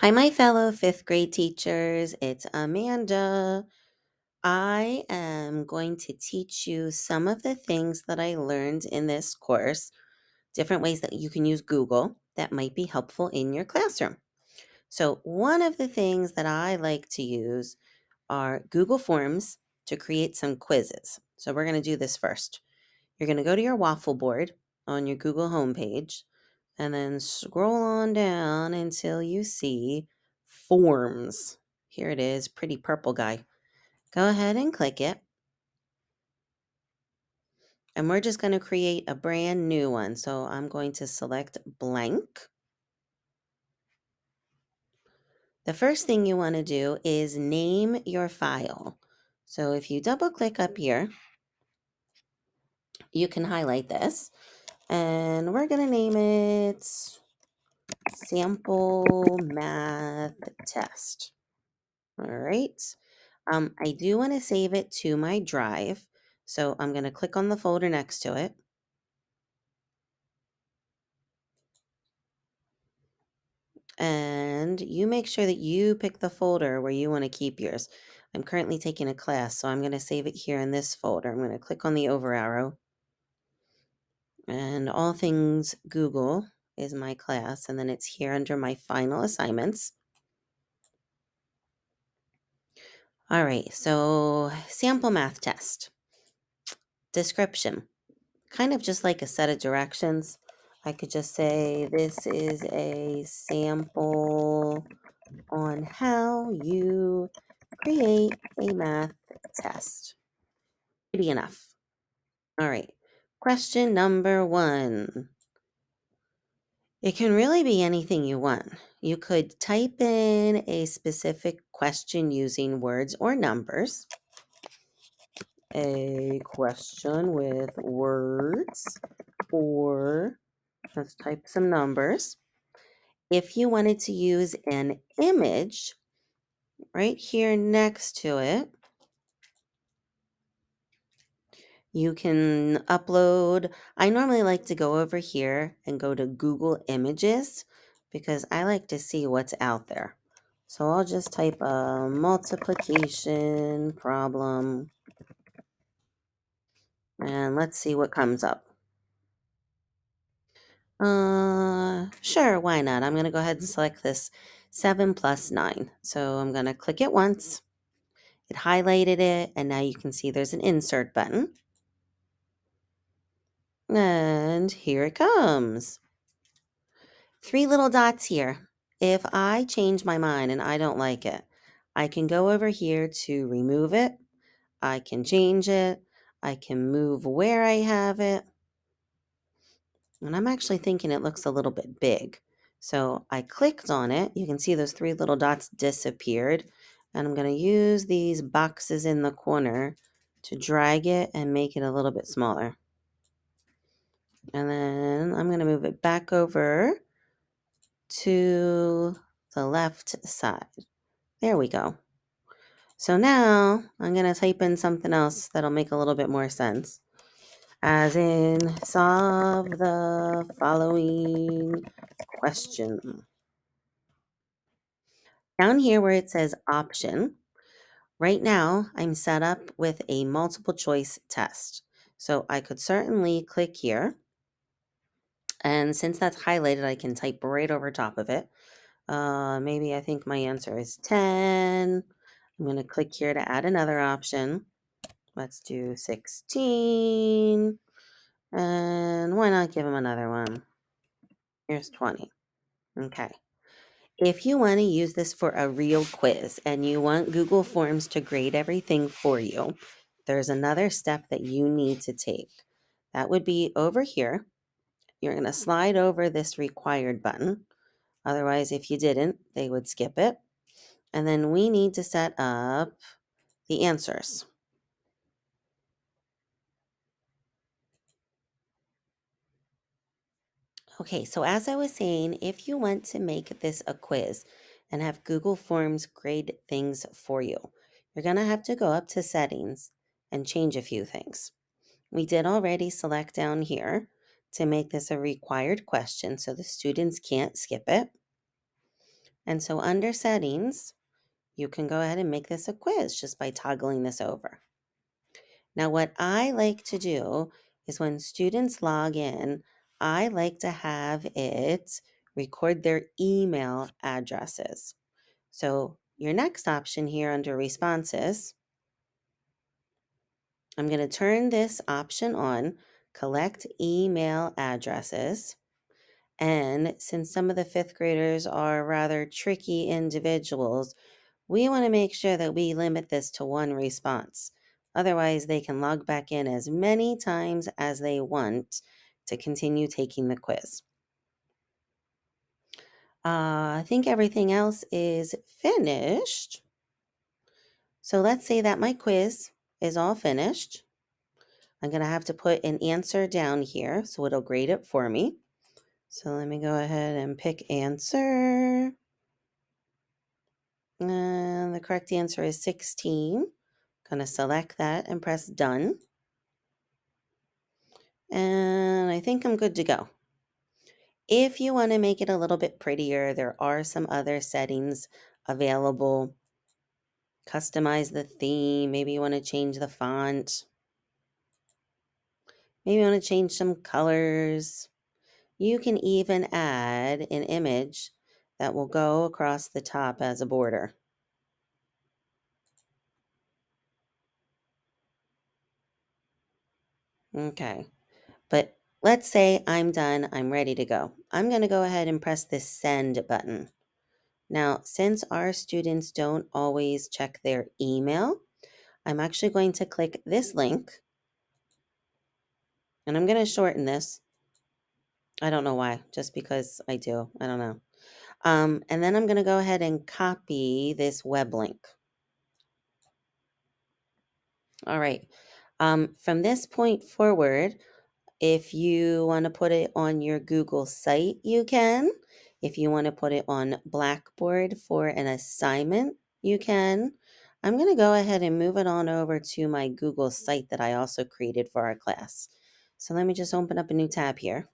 Hi, my fellow fifth grade teachers. It's Amanda. I am going to teach you some of the things that I learned in this course, different ways that you can use Google that might be helpful in your classroom. So, one of the things that I like to use are Google Forms to create some quizzes. So, we're going to do this first. You're going to go to your waffle board on your Google homepage and then scroll on down until you see forms. Here it is, pretty purple guy. Go ahead and click it. And we're just going to create a brand new one. So I'm going to select blank. The first thing you want to do is name your file. So if you double click up here, you can highlight this. And we're going to name it sample math test. All right. I do want to save it to my drive. So I'm going to click on the folder next to it. And you make sure that you pick the folder where you want to keep yours. I'm currently taking a class, so I'm going to save it here in this folder. I'm going to click on the over arrow. And all things Google is my class. And then it's here under my final assignments. All right, so sample math test. Description. Kind of just like a set of directions. I could just say this is a sample on how you create a math test. Pretty enough. All right. Question number 1. It can really be anything you want. You could type in a specific question using words or numbers. A question with words, or let's type some numbers. If you wanted to use an image right here next to it, you can upload. I normally like to go over here and go to Google Images because I like to see what's out there. So I'll just type a multiplication problem and let's see what comes up. Sure, why not? I'm going to go ahead and select this 7 plus 9. So I'm going to click it once. It highlighted it, and now you can see there's an insert button. And here it comes. 3 little dots here. If I change my mind and I don't like it, I can go over here to remove it. I can change it. I can move where I have it. And I'm actually thinking it looks a little bit big. So I clicked on it. You can see those 3 little dots disappeared. And I'm going to use these boxes in the corner to drag it and make it a little bit smaller. And then I'm going to move it back over to the left side. There we go. So now I'm going to type in something else that'll make a little bit more sense. As in, solve the following question. Down here where it says option, right now I'm set up with a multiple choice test. So I could certainly click here. And since that's highlighted, I can type right over top of it. Maybe I think my answer is 10. I'm going to click here to add another option. Let's do 16. And why not give them another one? Here's 20. Okay. If you want to use this for a real quiz and you want Google Forms to grade everything for you, there's another step that you need to take. That would be over here. You're going to slide over this required button. Otherwise, if you didn't, they would skip it. And then we need to set up the answers. Okay, so as I was saying, if you want to make this a quiz and have Google Forms grade things for you, you're going to have to go up to settings and change a few things. We did already select down here to make this a required question so the students can't skip it. And so under settings, you can go ahead and make this a quiz just by toggling this over. Now, what I like to do is when students log in, I like to have it record their email addresses. So your next option here under responses, I'm going to turn this option on, collect email addresses. And since some of the fifth graders are rather tricky individuals, we want to make sure that we limit this to one response. Otherwise, they can log back in as many times as they want to continue taking the quiz. I think everything else is finished. So let's say that my quiz is all finished. I'm going to have to put an answer down here so it'll grade it for me. So let me go ahead and pick answer. And the correct answer is 16. Going to select that and press done. And I think I'm good to go. If you want to make it a little bit prettier, there are some other settings available. Customize the theme. Maybe you want to change the font. Maybe you want to change some colors. You can even add an image that will go across the top as a border. Okay, but let's say I'm done, I'm ready to go. I'm going to go ahead and press the send button. Now, since our students don't always check their email, I'm actually going to click this link, and I'm going to shorten this. I don't know why, just because I do. I don't know. And then I'm going to go ahead and copy this web link. All right. From this point forward, if you want to put it on your Google site, you can. If you want to put it on Blackboard for an assignment, you can. I'm going to go ahead and move it on over to my Google site that I also created for our class. So let me just open up a new tab here.